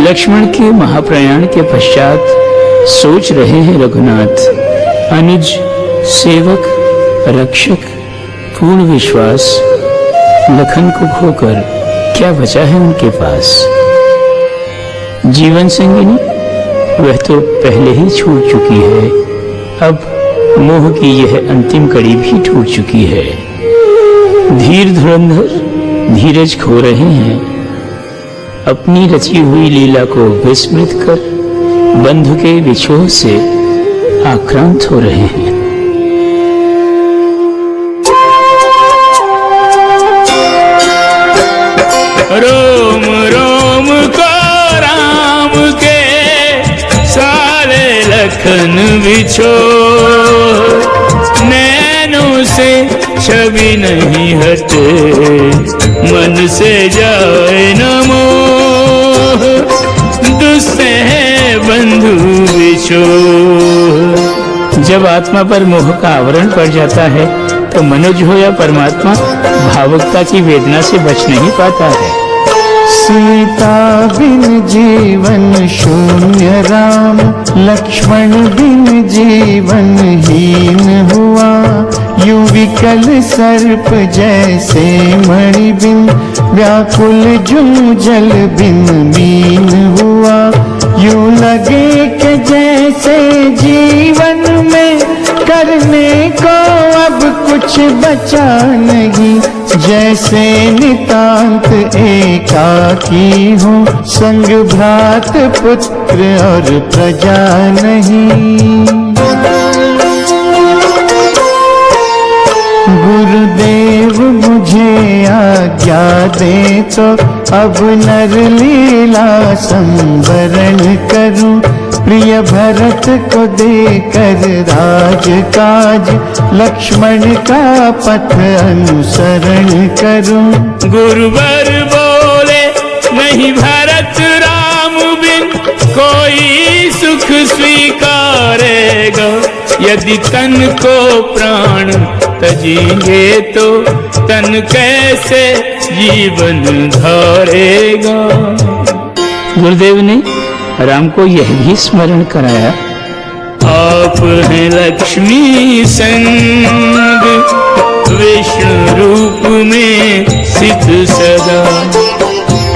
लक्ष्मण के महाप्रयाण के पश्चात सोच रहे हैं रघुनाथ, अनुज, सेवक, रक्षक, पूर्ण विश्वास लखन को खोकर क्या बचा है उनके पास। जीवन संगिनी वह तो पहले ही छूट चुकी है, अब मोह की यह अंतिम कड़ी भी टूट चुकी है। धीर धुरंधर धीरज खो रहे हैं, अपनी रची हुई लीला को विस्मृत कर बंधु के विछोह से आक्रांत हो रहे हैं। रोम रोम को राम के सारे लखन बिछो, नैनों से छवि नहीं हटे, मन से जाए न मोह, दुस्सह बंधु बिछो। जब आत्मा पर मोह का आवरण पड़ जाता है तो मनुज हो या परमात्मा भावुकता की वेदना से बच नहीं पाता है। सीता बिन जीवन शून्य राम, लक्ष्मण बिन जीवन हीन हुआ। यूं विकल सर्प जैसे मणि बिन, व्याकुल जूं जल बिन मीन हुआ। यूं लगे कि जैसे जीवन में करने को अब कुछ बचा नहीं, जैसे नितांत एकाकी हूँ, संग भ्रात पुत्र और प्रजा नहीं। गुरुदेव मुझे आज्ञा दे तो अब नर लीला संवरण करूं, प्रिय भरत को देकर राजकाज, लक्ष्मण का पथ अनुसरण करूं। गुरुवर बोले नहीं भरत राम बिन कोई सुख स्वीकारेगा, यदि तन को प्राण तजेंगे तो तन कैसे जीवन धारेगा। गुरुदेव ने राम को यह भी स्मरण कराया, आप हैं लक्ष्मी संग, विष्णु रूप में स्थित सदा,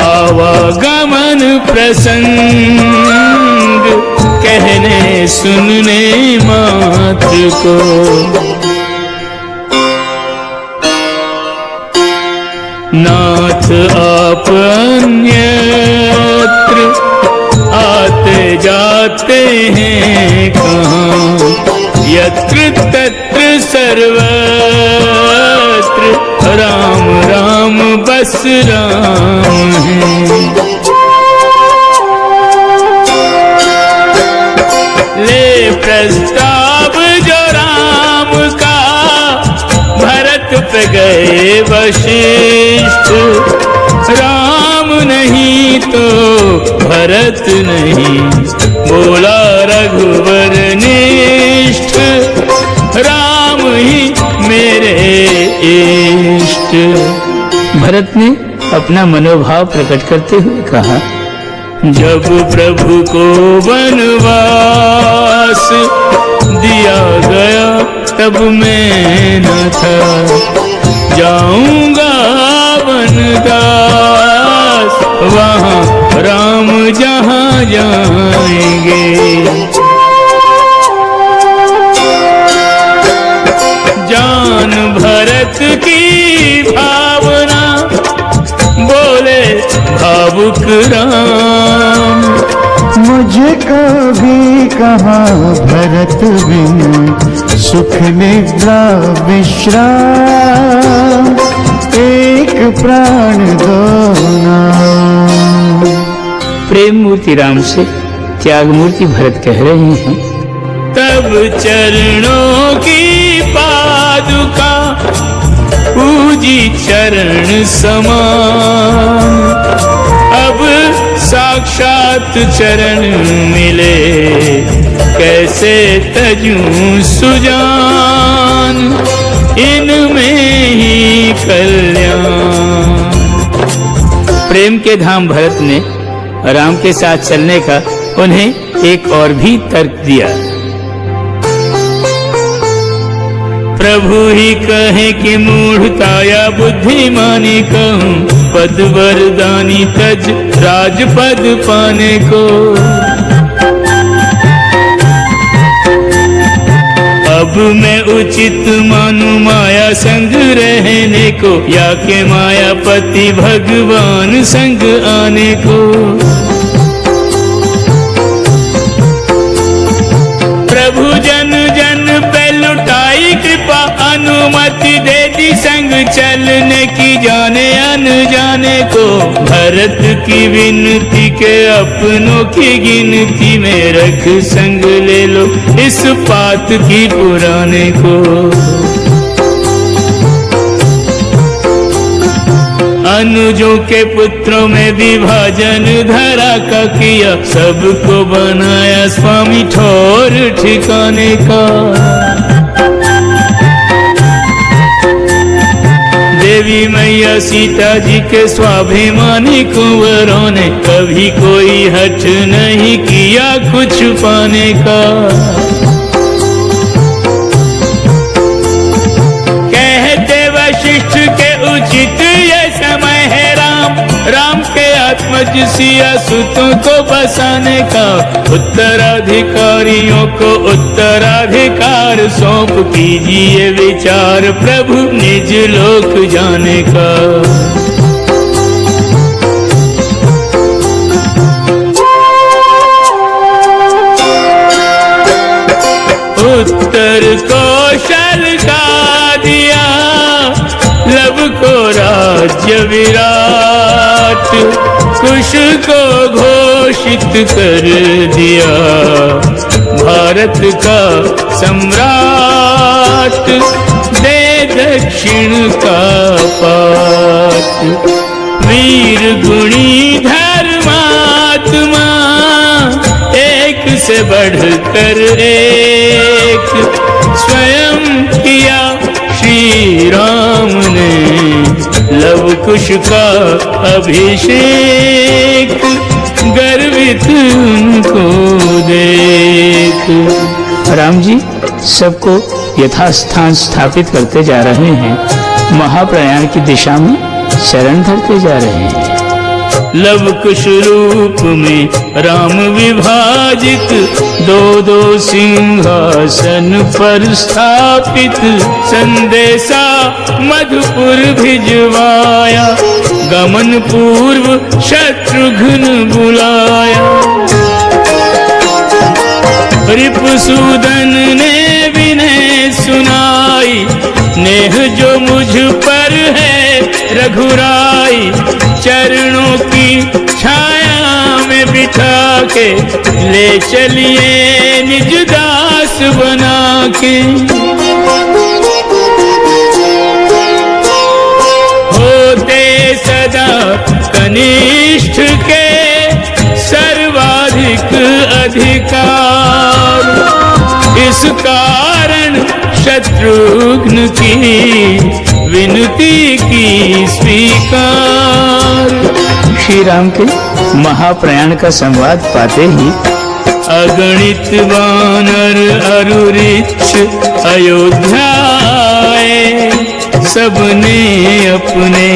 आवागमन प्रसंग, कहने सुनने मात्र को। नाथ आप अन्यत्र आते जाते हैं कहाँ, यत्र तत्र सर्वत्र राम राम बस राम है। ले प्रस्ताव जो राम का, भरत पे गए वशिष्ठ, राम नहीं तो भरत नहीं, बोला रघुवर निष्ठ, राम ही मेरे इष्ट। भरत ने अपना मनोभाव प्रकट करते हुए कहा, जब प्रभु को वनवास दिया गया तब मैं न था, जाऊंगा वनदास, वहाँ राम जहाँ जाएंगे। जान भरत की भावना, बोले भावुक राम, मुझे कभी कहाँ भरत बिन सुख निद्रा विश्राम, एक प्राण दो नाम। प्रेम मूर्ति राम से त्याग मूर्ति भरत कह रहे हैं, तब चरणों की पादुका पूजी चरण समान, अब साक्षात चरण मिले कैसे तजूं सुजान, इनमें ही कल्याण। प्रेम के धाम भरत ने राम के साथ चलने का उन्हें एक और भी तर्क दिया। प्रभु ही कहे कि मूढ़ता या बुद्धिमानी कहूँ, पद वरदानी तज राजपद पाने को। अब मैं उचित मानू माया संग रहने को, या के मायापति भगवान संग आने को। प्रभु जन जन पे लुटाई कृपा, अनुमति दे दी संग चलने की जाने अनजाने को। भरत की विनती के अपनों की गिनती में रख संग ले लो इस बात की पुराने को। अनुजों के पुत्रों में विभाजन धरा का किया, सबको बनाया स्वामी ठौर ठिकाने का। देवी मैया सीता जी के स्वाभिमानी कुंवरों ने कभी कोई हठ नहीं किया कुछ पाने का। कहते वशिष्ठ के उचित ये समय है राम के आत्मज सिया सुतों को बसाने का। उत्तराधिकारियों को उत्तराधिकार सौंप कीजिए विचार प्रभु निज लोक जाने का। उत्तर कौशल का दिया, लब को राज्य विराट, कुश को घोषित कर दिया भारत का सम्राट। दे दक्षिण का पाठ, वीर गुणी धर्मात्मा, एक से बढ़कर एक स्वयं किया श्री राम ने लव कुश का अभिषेक। गर्वित उनको देख राम जी सबको यथास्थान स्थापित करते जा रहे हैं, महाप्रयाण की दिशा में शरण धरते जा रहे हैं। लव कुश रूप में राम विभाजित, दो दो सिंहासन पर स्थापित। संदेशा मधुपुर भिजवाया, गमन पूर्व शत्रुघ्न बुलाया। रिपुसूदन ने विनय सुनाई, नेह जो मुझ पर है रघुराई। चरणों की छाया में बिठा के ले चलिए निज दास बना के। होते सदा कनिष्ठ के सर्वाधिक अधिकार, इस कारण शत्रुघ्न की विनती की स्वीकार। श्री राम के महाप्रयाण का संवाद पाते ही अगणित वानर अरुरिच्छ अयोध्या आए, सबने अपने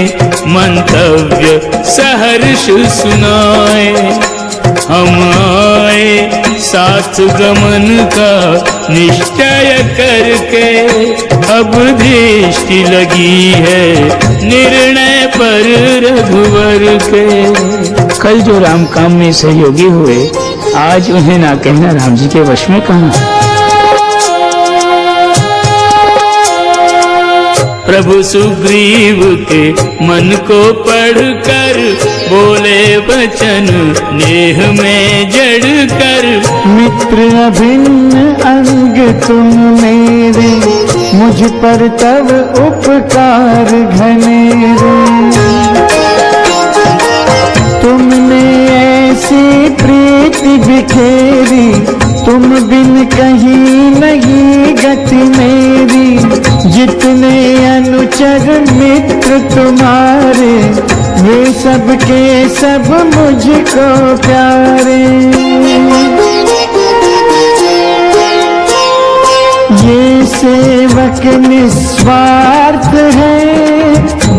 मंतव्य सहर्ष सुनाए। हम आए साथ गमन का निश्चय करके, अब दृष्टि लगी है निर्णय पर रघुवर के। कल जो राम काम में सहयोगी हुए, आज उन्हें ना कहना राम जी के वश में कहाँ। प्रभु सुग्रीव के मन को पढ़कर बोले वचन नेह में जड़ कर। मित्र अभिन्न अंग तुम मेरे, मुझ पर तब उपकार घनेरे। तुमने ऐसी प्रीति बिखेरी, तुम बिन कहीं नहीं गति मेरी। जितने अनुचर मित्र तुम्हारे, वे सब के सब मुझको प्यारे। ये सेवक निस्वार्थ है,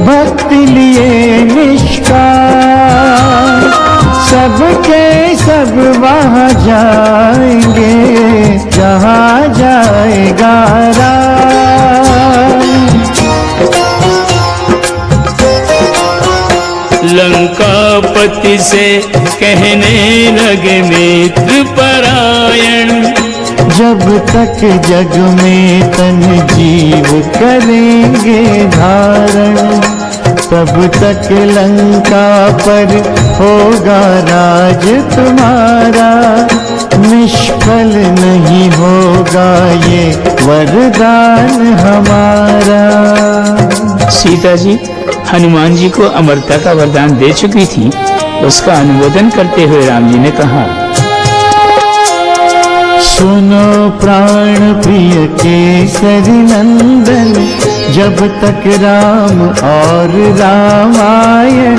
भक्ति लिए निष्काम, सबके सब वहाँ जाएंगे जहाँ जाएगा राम। लंकापति से कहने लगे मित्र परायण, जब तक जग में तन जीव करेंगे धारण, तब तक लंका पर होगा राज तुम्हारा, निष्फल नहीं होगा ये वरदान हमारा। सीता जी हनुमान जी को अमरता का वरदान दे चुकी थी। उसका अनुमोदन करते हुए राम जी ने कहा, सुनो प्राण प्रिय केसरी नंदन, जब तक राम और रामायण,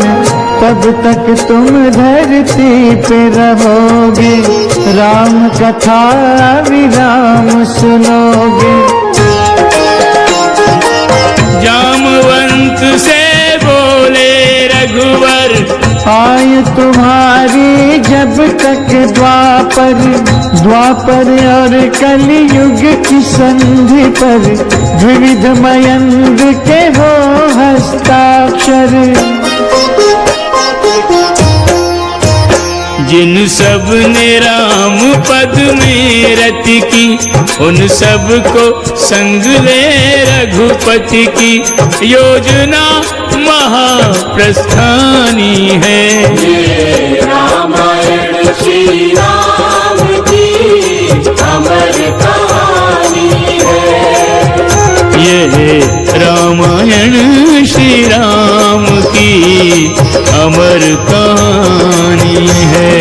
तब तक तुम धरती पे रहोगे, राम कथा विराम सुनोगे। जामवंत से बोले रघुवर, आय तुम्हारी जब तक द्वापर और कलयुग की संधि पर, द्विविध मयंक के हो हस्ताक्षर। जिन सब ने राम पद में रति की, उन सब को संग ले रघुपति की, योजना महाप्रस्थानी है। ये रामायण श्री राम की अमर कहानी है। ये रामायण श्री राम की अमर कहानी है।